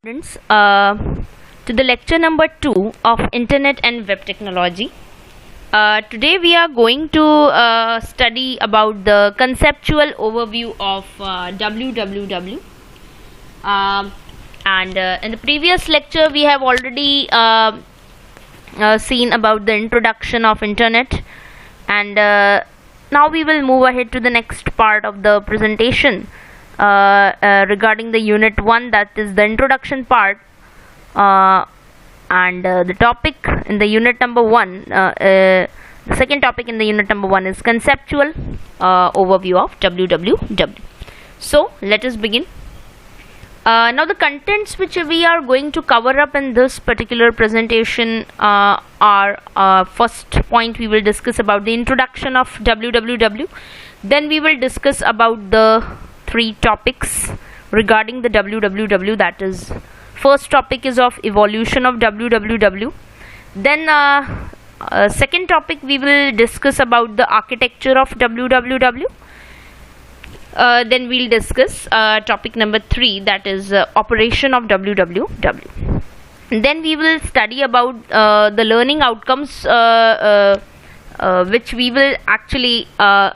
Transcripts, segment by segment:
Students, to the lecture number 2 of Internet and Web Technology. Today we are going to study about the conceptual overview of www. In the previous lecture we have already seen about the introduction of Internet, and now we will move ahead to the next part of the presentation regarding the unit 1, that is the introduction part, and the topic in the unit number 1, the second topic in the unit number 1 is conceptual overview of www. So let us begin. Now the contents which we are going to cover up in this particular presentation are first point we will discuss about the introduction of www. Then we will discuss about the 3 topics regarding the www, that is, first topic is of evolution of www. Then second topic we will discuss about the architecture of www. Then we'll discuss topic number 3, that is operation of www. Then we will study about the learning outcomes which we will actually come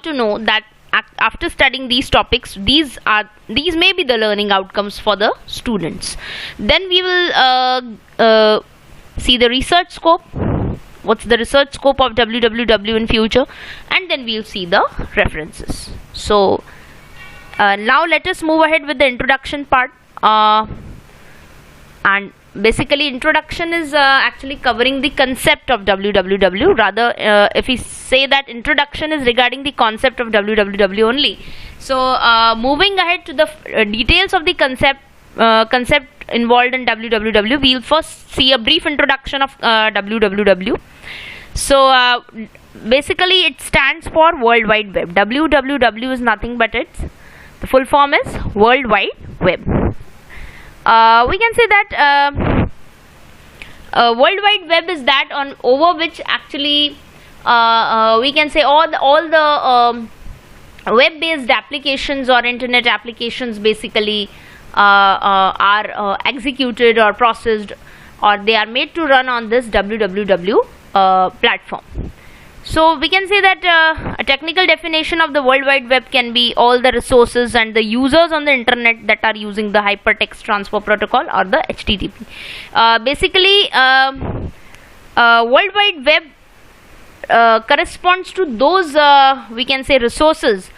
to know that after studying these topics, these may be the learning outcomes for the students. Then we will see the research scope, what's the research scope of www in future, and then we'll see the references. So now let us move ahead with the introduction part, and basically introduction is actually covering the concept of www. Rather, if we say that introduction is regarding the concept of www only, so moving ahead to the details of the concept involved in www, we'll first see a brief introduction of www. So basically it stands for World Wide Web. www is nothing but the full form is World Wide Web. We can say that World Wide Web is that over which actually we can say all the web-based applications or internet applications basically are executed or processed, or they are made to run on this www platform. So we can say that a technical definition of the World Wide Web can be all the resources and the users on the internet that are using the Hypertext Transfer Protocol or the HTTP. Basically, World Wide Web corresponds to those we can say resources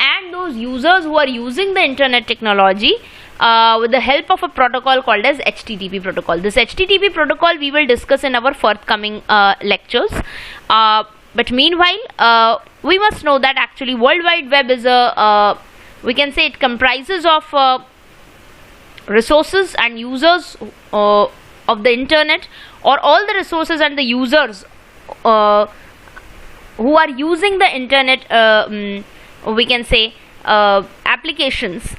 and those users who are using the internet technology with the help of a protocol called as HTTP protocol. This HTTP protocol we will discuss in our forthcoming lectures. But meanwhile, we must know that actually World Wide Web is we can say it comprises of resources and users of the internet, or all the resources and the users who are using the internet, we can say applications,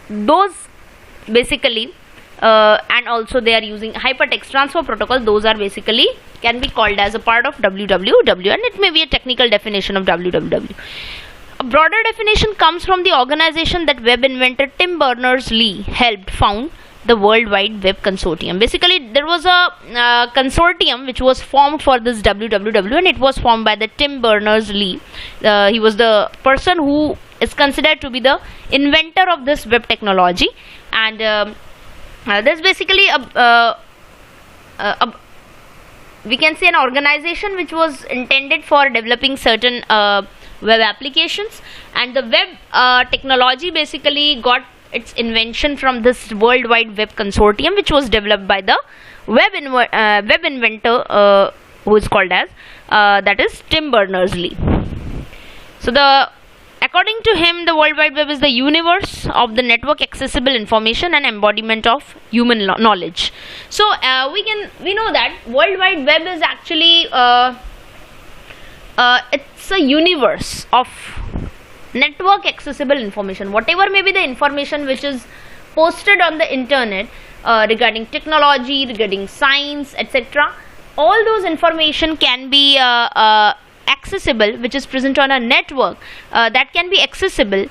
those basically, and also they are using Hypertext Transfer Protocol. Those are basically can be called as a part of www, and it may be a technical definition of www. A broader definition comes from the organization that web inventor Tim Berners-Lee helped found, the World Wide Web Consortium. Basically, there was a consortium which was formed for this www, and it was formed by the Tim Berners-Lee. He was the person who is considered to be the inventor of this web technology, and there's basically we can say an organization which was intended for developing certain web applications, and the web technology basically got its invention from this World Wide Web Consortium, which was developed by the web inventor who is called as that is Tim Berners-Lee. So according to him, the World Wide Web is the universe of the network accessible information and embodiment of human knowledge. So we know that World Wide Web is actually it's a universe of network accessible information. Whatever may be the information which is posted on the internet regarding technology, regarding science, etc., all those information can be accessible, which is present on a network that can be accessible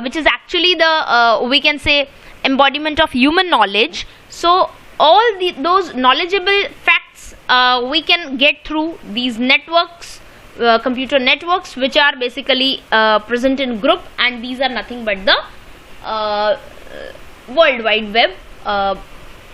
which is actually the we can say embodiment of human knowledge. So all those knowledgeable facts we can get through these networks, computer networks, which are basically present in group, and these are nothing but the World Wide Web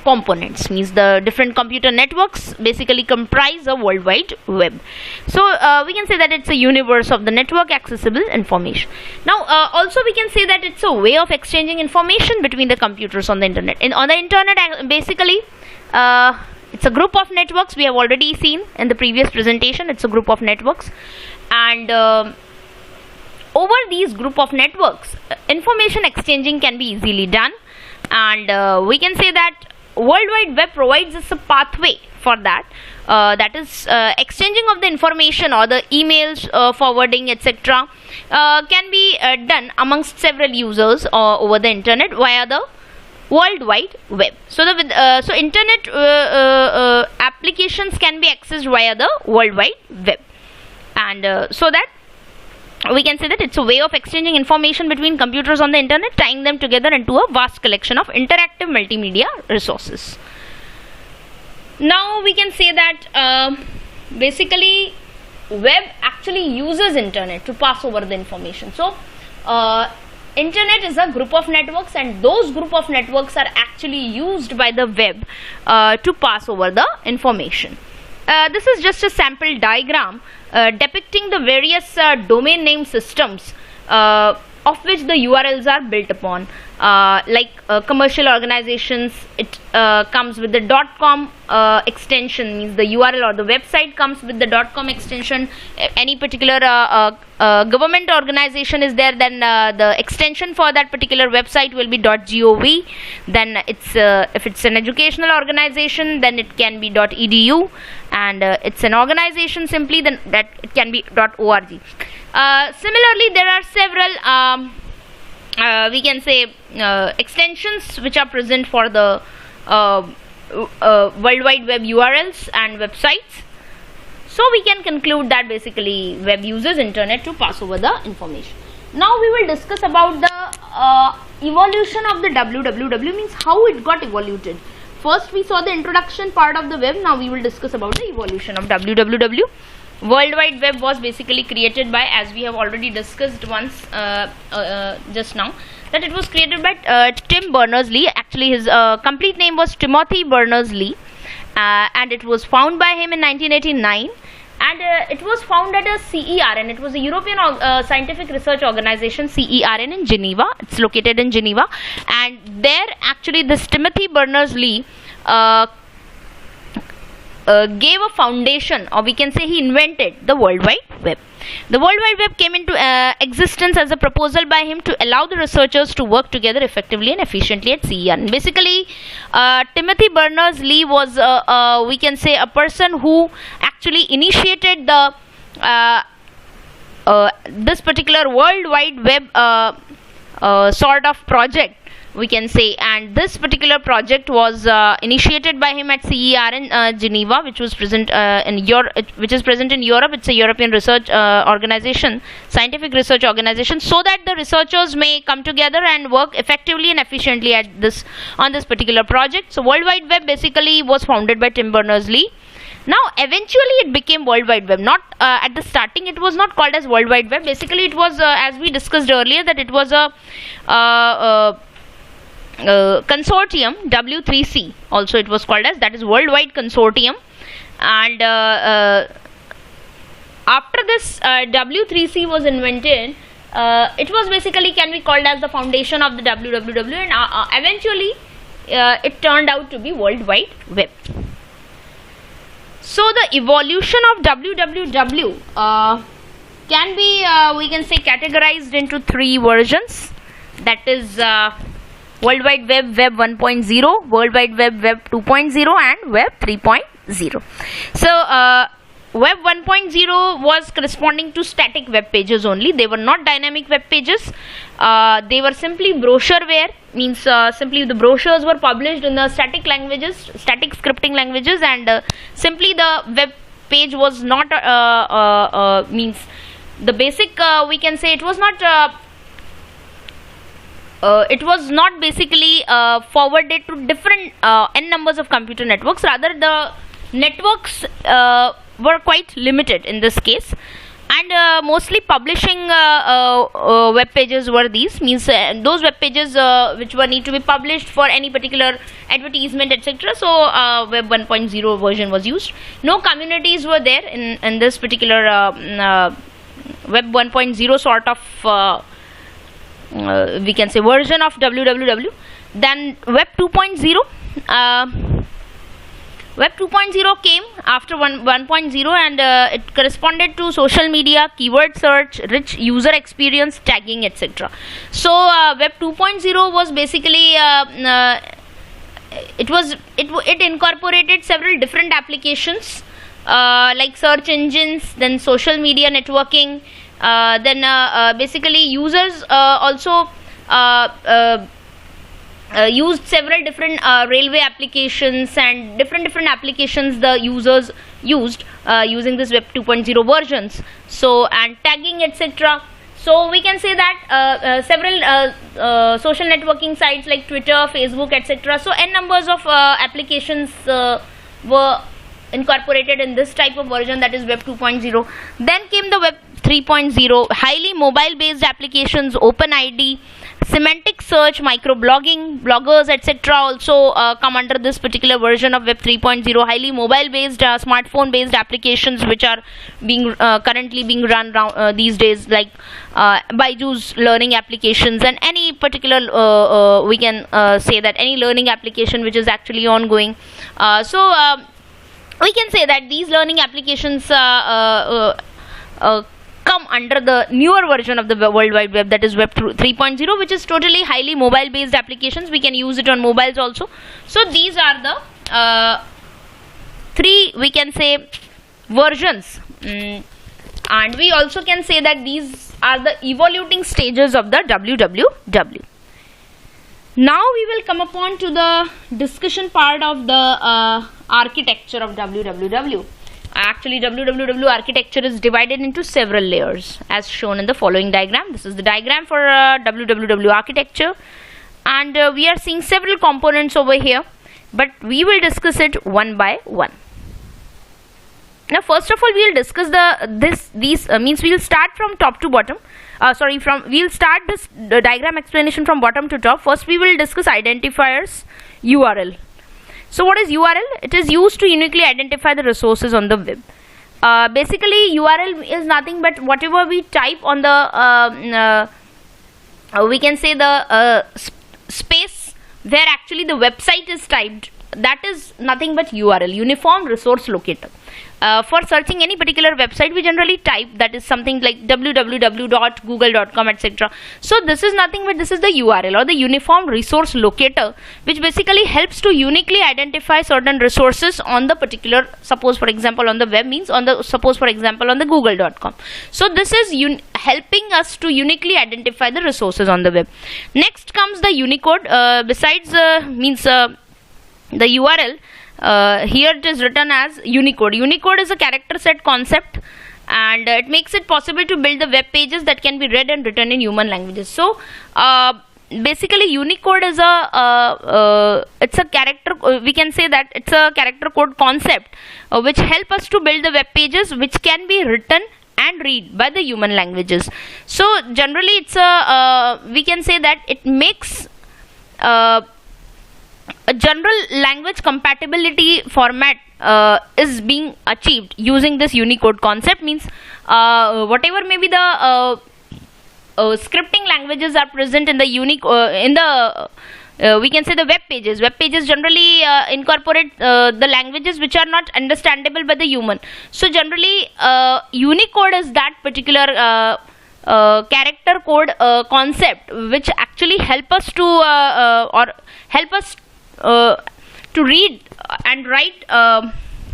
components, means the different computer networks basically comprise a World Wide Web. So we can say that it's a universe of the network accessible information. Now also we can say that it's a way of exchanging information between the computers on the internet. On the internet basically it's a group of networks. We have already seen in the previous presentation, it's a group of networks, and over these group of networks information exchanging can be easily done, and we can say that World Wide Web provides us a pathway for that, that is exchanging of the information or the emails, forwarding, etc. Can be done amongst several users over the internet via the World Wide Web. So the so internet applications can be accessed via the World Wide Web, and so that we can say that it's a way of exchanging information between computers on the internet, tying them together into a vast collection of interactive multimedia resources. Now we can say that basically web actually uses internet to pass over the information. So internet is a group of networks, and those group of networks are actually used by the web to pass over the information. This is just a sample diagram depicting the various domain name systems of which the URLs are built upon. Like commercial organizations, it comes with the .com extension, means the URL or the website comes with the .com extension. Any particular government organization is there, then the extension for that particular website will be .gov. Then it's if it's an educational organization, then it can be .edu, and it's an organization simply, then that it can be .org. Similarly, there are several we can say extensions which are present for the World Wide Web URLs and websites. So we can conclude that basically web uses internet to pass over the information. Now we will discuss about the evolution of the www, means how it got evoluted. First we saw the introduction part of the web. Now we will discuss about the evolution of www. World Wide Web was basically created by, as we have already discussed once just now, that it was created by Tim Berners-Lee. Actually his complete name was Timothy Berners-Lee, and it was found by him in 1989, and it was founded as CERN. It was a European Scientific Research Organization, CERN, in Geneva. It's located in Geneva, and there actually this Timothy Berners-Lee gave a foundation, or we can say he invented the World Wide Web. The World Wide Web came into existence as a proposal by him to allow the researchers to work together effectively and efficiently at CERN. Basically, Timothy Berners-Lee was, we can say, a person who actually initiated the this particular World Wide Web sort of project, we can say, and this particular project was initiated by him at CERN Geneva, which was present in Europe, which is present in Europe. It's a European research organization, scientific research organization, so that the researchers may come together and work effectively and efficiently at this on this particular project. So World Wide Web basically was founded by Tim Berners-Lee. Now eventually it became World Wide Web. Not at the starting it was not called as World Wide Web. Basically it was, as we discussed earlier, that it was a consortium, W3C also it was called as, that is Worldwide Consortium, and after this W3C was invented, it was basically can be called as the foundation of the www, and eventually it turned out to be World Wide Web. So the evolution of www can be we can say categorized into three versions, that is World Wide Web, Web 1.0, World Wide Web, Web 2.0, and Web 3.0. So Web 1.0 was corresponding to static web pages only. They were not dynamic web pages. They were simply brochureware, means simply the brochures were published in the static languages, static scripting languages, and simply the web page was not means the basic we can say it was not it was not basically forwarded to different n numbers of computer networks. Rather, the networks were quite limited in this case, and mostly publishing web pages were these, means those web pages which were need to be published for any particular advertisement, etc. So web 1.0 version was used. No communities were there in this particular web 1.0 sort of we can say version of www. Then web 2.0, web 2.0 came after 1.0, and it corresponded to social media, keyword search, rich user experience, tagging, etc. So web 2.0 was basically it incorporated several different applications like search engines, then social media networking, then basically users also used several different railway applications and different applications the users used using this web 2.0 versions. So, and tagging, etc. So we can say that several social networking sites like Twitter, Facebook, etc. So n numbers of applications were incorporated in this type of version, that is web 2.0. Then came the web 3.0, highly mobile based applications, OpenID, semantic search, microblogging, bloggers, etc. also come under this particular version of web 3.0. Highly mobile based smartphone based applications which are being currently being run these days, like Byju's learning applications, and any particular we can say that any learning application which is actually ongoing. So we can say that these learning applications come under the newer version of the World Wide Web, that is web 3.0, which is totally highly mobile based applications. We can use it on mobiles also. So these are the three, we can say, versions, and we also can say that these are the evolving stages of the www. Now we will come upon to the discussion part of the architecture of www. Actually, www architecture is divided into several layers as shown in the following diagram. This is the diagram for www architecture, and we are seeing several components over here, but we will discuss it one by one. Now first of all, we will discuss these means we will start from top to bottom. We'll start this diagram explanation from bottom to top. First we will discuss identifiers, URL. So what is URL? It is used to uniquely identify the resources on the web. Basically URL is nothing but whatever we type on the we can say the space where actually the website is typed, that is nothing but URL, Uniform Resource Locator. For searching any particular website, we generally type, that is something like www.google.com, etc. So this is nothing but this is the URL, or the Uniform Resource Locator, which basically helps to uniquely identify certain resources on the particular, suppose for example on the web, means on the, suppose for example on the google.com. So this is helping us to uniquely identify the resources on the web. Next comes the Unicode. Besides means the URL, here it is written as Unicode. Unicode is a character set concept, and it makes it possible to build the web pages that can be read and written in human languages. So basically Unicode is it's a character, we can say that it's a character code concept which help us to build the web pages which can be written and read by the human languages. So generally it's a we can say that it makes a general language compatibility format is being achieved using this Unicode concept. Means whatever may be the scripting languages are present in the we can say the web pages. Web pages generally incorporate the languages which are not understandable by the human. So generally Unicode is that particular character code concept which actually help us to or help us to read and write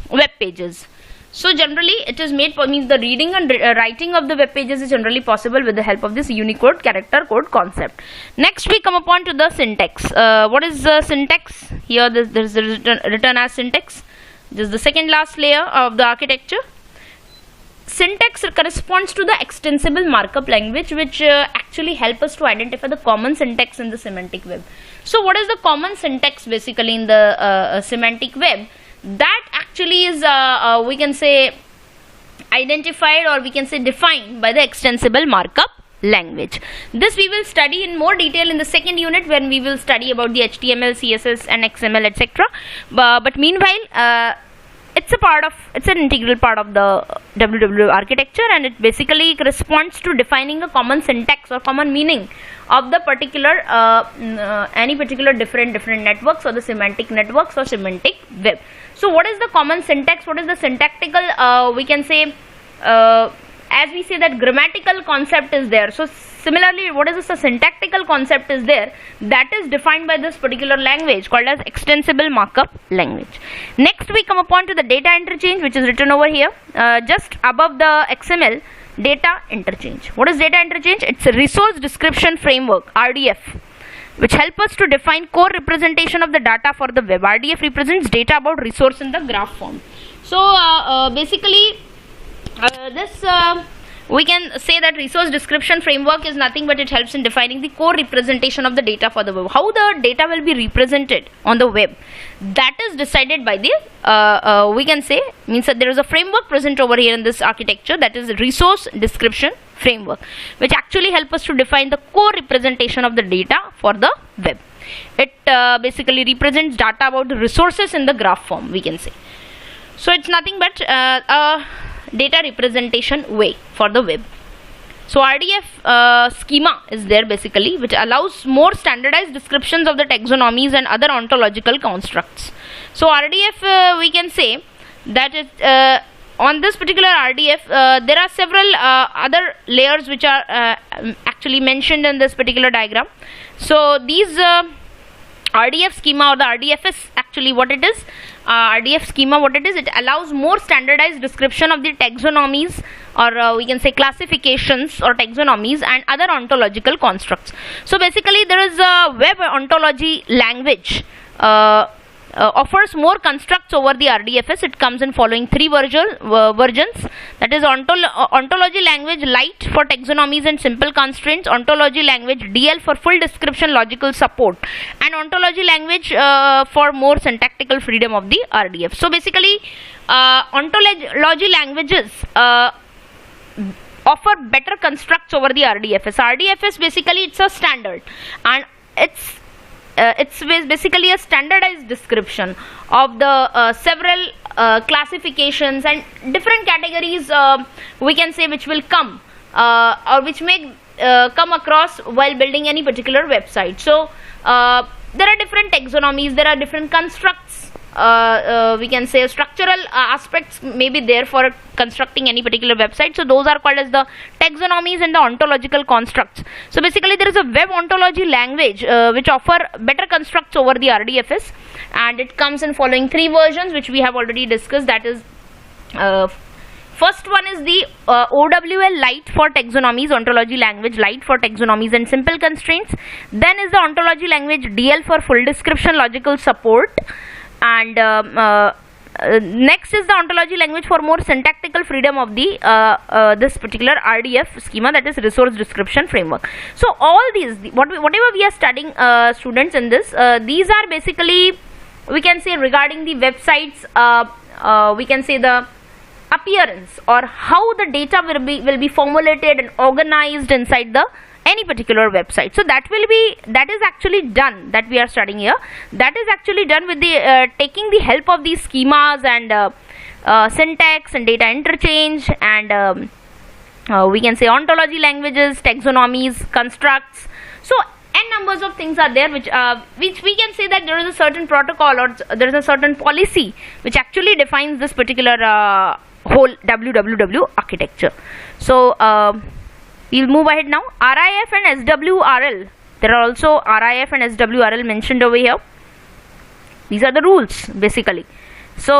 web pages. So generally it is made for, means the reading and writing of the web pages is generally possible with the help of this Unicode character code concept. Next we come upon to the syntax. What is the syntax? Here there is written as syntax. This is the second last layer of the architecture. syntax corresponds to the extensible markup language, which actually help us to identify the common syntax in the semantic web. So what is the common syntax basically in the semantic web? That actually is we can say identified, or we can say defined by the extensible markup language. This we will study in more detail in the second unit, when we will study about the HTML, CSS and XML, etc. But meanwhile, it's an integral part of the WWW architecture, and it basically corresponds to defining a common syntax or common meaning of the particular any particular different networks, or the semantic networks or semantic web. So what is the common syntax? What is the syntactical we can say as we say that grammatical concept is there. So similarly, what is the syntactical concept is there, that is defined by this particular language called as extensible markup language. Next we come upon to the data interchange, which is written over here just above the XML. Data interchange. What is data interchange? It's a resource description framework, RDF, which help us to define core representation of the data for the web. RDF represents data about resource in the graph form. So basically this we can say that resource description framework is nothing but it helps in defining the core representation of the data for the web. How the data will be represented on the web, that is decided by the we can say, means that there is a framework present over here in this architecture, that is resource description framework, which actually help us to define the core representation of the data for the web. It basically represents data about the resources in the graph form, we can say. So it's nothing but a data representation way for the web. So RDF schema is there basically, which allows more standardized descriptions of the taxonomies and other ontological constructs. So RDF we can say that it, on this particular RDF there are several other layers which are actually mentioned in this particular diagram. So these RDF schema, or the RDFS, actually what it is, RDF schema, what it is, it allows more standardized description of the taxonomies, or we can say classifications or taxonomies and other ontological constructs. So basically there is a web ontology language offers more constructs over the RDFS. It comes in following three versions, that is ontology language light for taxonomies and simple constraints, ontology language DL for full description logical support, and ontology language for more syntactical freedom of the RDF. So basically ontology languages offer better constructs over the RDFS. RDFS basically it's a standard, and it's basically a standardized description of the several classifications and different categories we can say which will come or which may come across while building any particular website. So there are different taxonomies, there are different constructs, we can say structural aspects may be there for constructing any particular website. So those are called as the taxonomies and the ontological constructs. So basically there is a web ontology language which offer better constructs over the RDFS, and it comes in following three versions which we have already discussed. That is first one is the OWL Lite for taxonomies, ontology language light for taxonomies and simple constraints. Then is the ontology language DL for full description logical support, and next is the ontology language for more syntactical freedom of the this particular RDF schema, that is resource description framework. So all these whatever we are studying students in this, these are basically we can say regarding the websites, we can say the appearance or how the data will be formulated and organized inside the any particular website. So that is actually done, that we are studying here, that is actually done with the taking the help of these schemas and syntax and data interchange and we can say ontology languages, taxonomies, constructs. So n numbers of things are there which we can say that there is a certain protocol or there is a certain policy which actually defines this particular whole WWW architecture. So we'll move ahead now. RIF and SWRL. There are also RIF and SWRL mentioned over here. These are the rules basically. So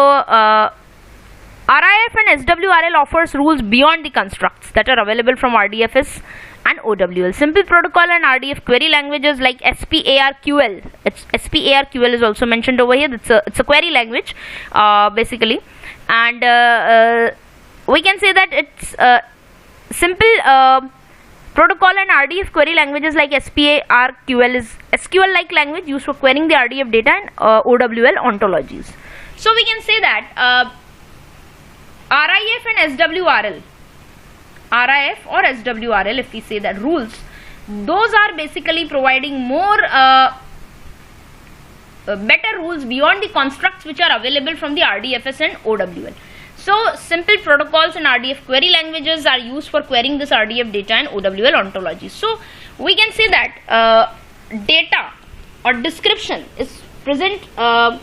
RIF and SWRL offers rules beyond the constructs that are available from RDFS and OWL. Simple protocol and RDF query languages like SPARQL. SPARQL is also mentioned over here. It's a query language basically, and we can say that it's simple protocol and RDF query languages like SPA, RQL is SQL-like language used for querying the RDF data and OWL ontologies. So we can say that RIF and SWRL, RIF or SWRL, if we say that rules, those are basically providing more better rules beyond the constructs which are available from the RDFS and OWL. So simple protocols and RDF query languages are used for querying this RDF data and OWL ontology. So we can say that data or description is present on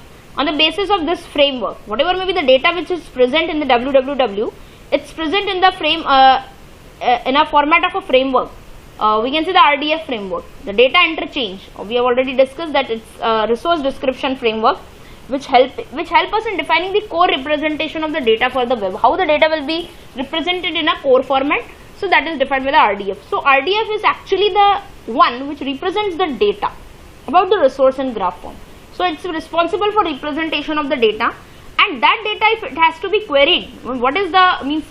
the basis of this framework. Whatever may be the data which is present in the WWW, it's present in the frame in a format of a framework. We can say the RDF framework, the data interchange. We have already discussed that it's a resource description framework which help us in defining the core representation of the data for the web, how the data will be represented in a core format. So that is defined by the RDF. So RDF is actually the one which represents the data about the resource in graph form. So it's responsible for representation of the data, and that data, if it has to be queried, what is the means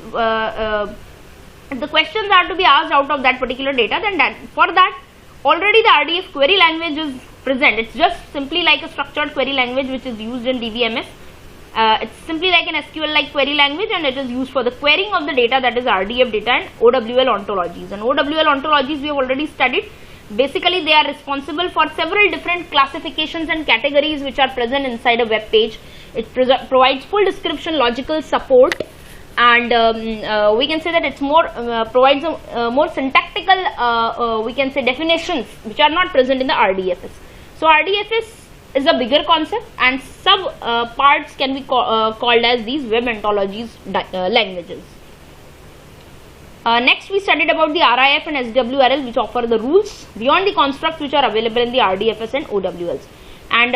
the questions are to be asked out of that particular data, then for that already the RDF query language is present. It's just simply like a structured query language which is used in DBMS. It's simply like an SQL-like query language, and it is used for the querying of the data, that is RDF data and OWL ontologies. And OWL ontologies we have already studied. Basically, they are responsible for several different classifications and categories which are present inside a web page. It provides full description, logical support, and we can say that it's more provides more syntactical we can say definitions which are not present in the RDFS. So RDFS is a bigger concept, and sub parts can be called as these web ontologies languages. Next we studied about the RIF and SWRL, which offer the rules beyond the constructs which are available in the RDFS and OWLs, and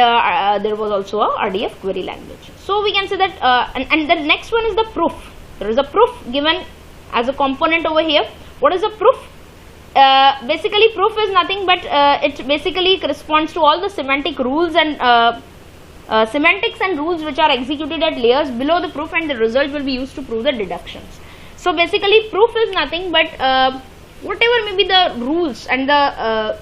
there was also a RDF query language. So we can say that and the next one is the proof. There is a proof given as a component over here. What is a proof? Basically proof is nothing but it basically corresponds to all the semantic rules and semantics and rules which are executed at layers below the proof, and the result will be used to prove the deductions. So basically proof is nothing but whatever may be the rules and the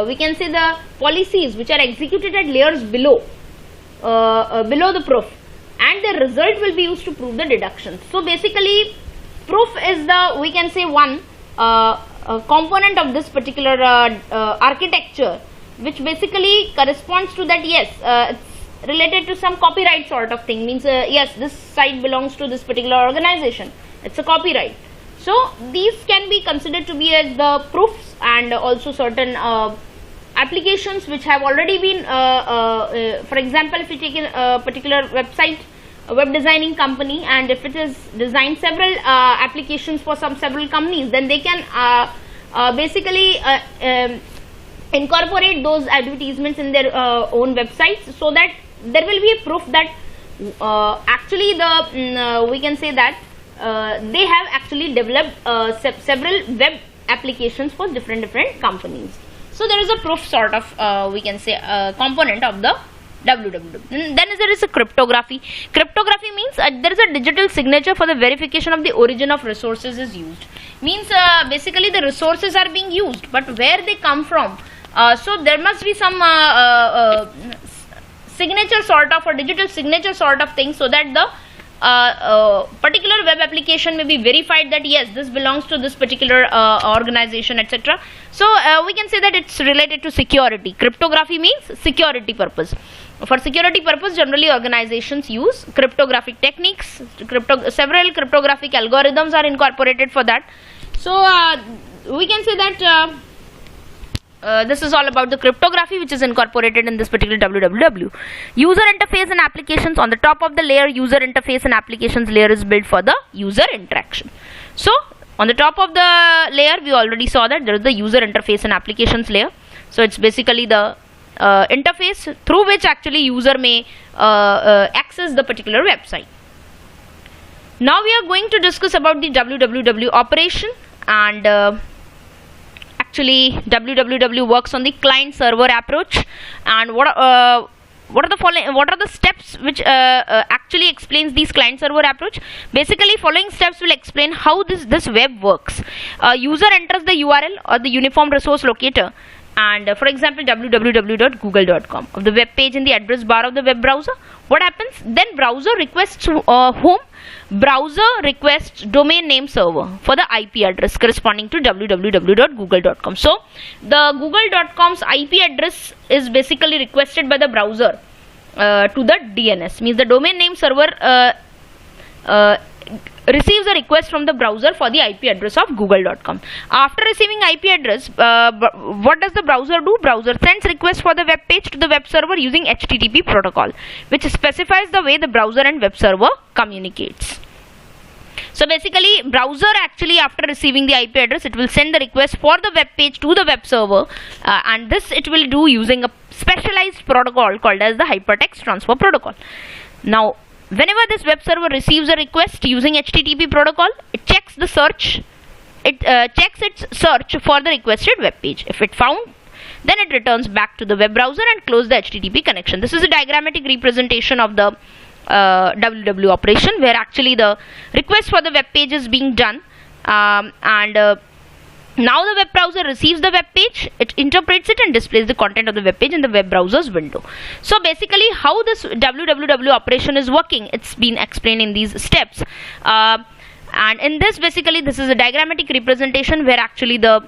we can say the policies which are executed at layers below below the proof, and the result will be used to prove the deductions. So basically proof is the, we can say, one component of this particular architecture, which basically corresponds to that, yes, it's related to some copyright sort of thing, means yes, this site belongs to this particular organization, it's a copyright. So these can be considered to be as the proofs, and also certain applications which have already been for example, if you take a particular website, a web designing company, and if it is designed several applications for several companies, then they can basically incorporate those advertisements in their own websites, so that there will be a proof that actually the we can say that they have actually developed several web applications for different companies. So there is a proof sort of we can say component of the WWW. Then there is a cryptography. Cryptography means there is a digital signature for the verification of the origin of resources is used. Means basically the resources are being used, but where they come from. So there must be some signature sort of, or digital signature sort of thing, so that the particular web application may be verified that yes, this belongs to this particular organization, etc. So we can say that it's related to security. Cryptography means security purpose. For security purpose, generally organizations use cryptographic techniques. Several cryptographic algorithms are incorporated for that. So we can say that this is all about the cryptography which is incorporated in this particular WWW. User interface and applications. On the top of the layer, user interface and applications layer is built for the user interaction. So on the top of the layer, we already saw that there is the user interface and applications layer. So it's basically the interface through which actually user may access the particular website. Now we are going to discuss about the WWW operation, and actually WWW works on the client server approach, and what what are the steps which actually explains these client server approach? Basically, following steps will explain how this web works. User enters the URL or the uniform resource locator, and for example www.google.com of the web page in the address bar of the web browser. What happens then? Browser requests whom? Browser requests domain name server for the IP address corresponding to www.google.com. So the google.com's IP address is basically requested by the browser to the DNS, means the domain name server receives a request from the browser for the IP address of google.com. After receiving IP address, what does the browser do? Browser sends request for the web page to the web server using HTTP protocol, which specifies the way the browser and web server communicates. So basically, browser actually, after receiving the IP address, it will send the request for the web page to the web server, and this it will do using a specialized protocol called as the hypertext transfer protocol. Now, whenever this web server receives a request using HTTP protocol, it checks the search. It checks its search for the requested web page. If it found, then it returns back to the web browser and close the HTTP connection. This is a diagrammatic representation of the www operation, where actually the request for the web page is being done, now the web browser receives the web page, it interprets it and displays the content of the web page in the web browser's window. So basically, how this www operation is working, it's been explained in these steps. And in this, basically, this is a diagrammatic representation where actually the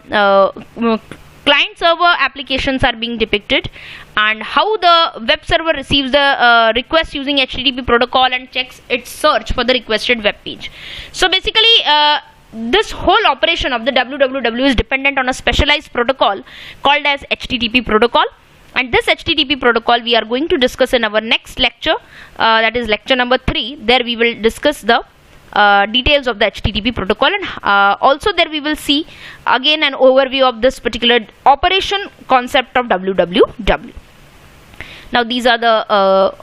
client server applications are being depicted, and how the web server receives the request using HTTP protocol and checks its search for the requested web page. So basically, this whole operation of the www is dependent on a specialized protocol called as HTTP protocol, and this HTTP protocol we are going to discuss in our next lecture, that is lecture number 3. There we will discuss the details of the HTTP protocol, and also there we will see again an overview of this particular operation concept of www. Now these are the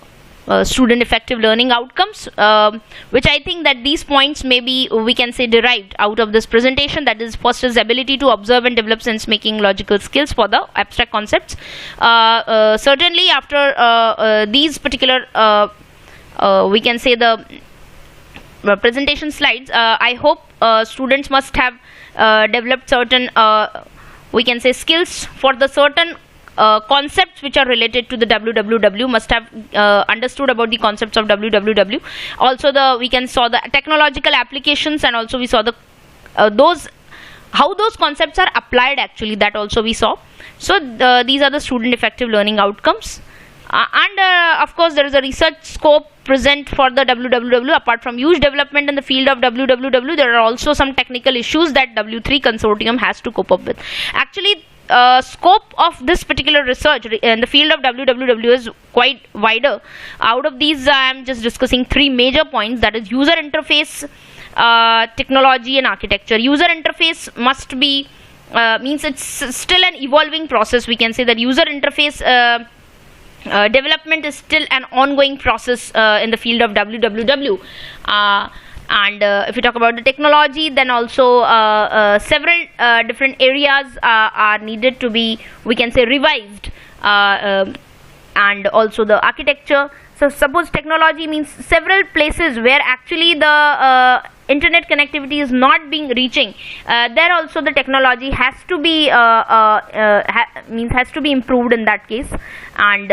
student effective learning outcomes, which I think that these points may be, we can say, derived out of this presentation. That is, first is ability to observe and develop sense making logical skills for the abstract concepts. Certainly after these particular we can say the presentation slides, I hope students must have developed certain we can say skills for the certain concepts which are related to the www, must have understood about the concepts of www. Also we saw the technological applications, and also we saw the how those concepts are applied actually, that also we saw. So these are the student effective learning outcomes, and of course there is a research scope present for the www. Apart from huge development in the field of www, there are also some technical issues that W3 consortium has to cope up with. Actually, scope of this particular research in the field of www is quite wider. Out of these, I am just discussing 3 major points, that is user interface, technology and architecture. User interface must be means it's still an evolving process. We can say that user interface development is still an ongoing process in the field of www. And if we talk about the technology, then also several different areas are needed to be, we can say, revised, and also the architecture. So suppose technology means several places where actually the internet connectivity is not being reaching, there also the technology has to be has to be improved in that case. And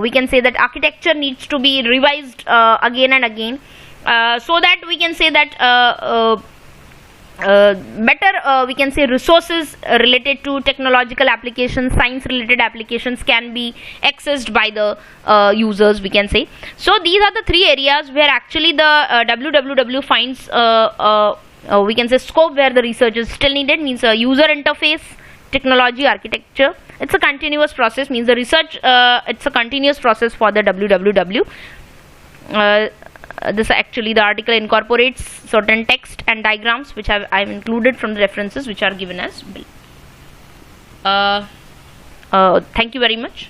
we can say that architecture needs to be revised again and again, so that we can say that better we can say resources related to technological applications, science related applications can be accessed by the users, we can say. So these are the 3 areas where actually the www finds we can say scope where the research is still needed, means user interface, technology, architecture. It's a continuous process, means the research it's a continuous process for the www. This actually, the article incorporates certain text and diagrams which I've included from the references which are given as below. Thank you very much.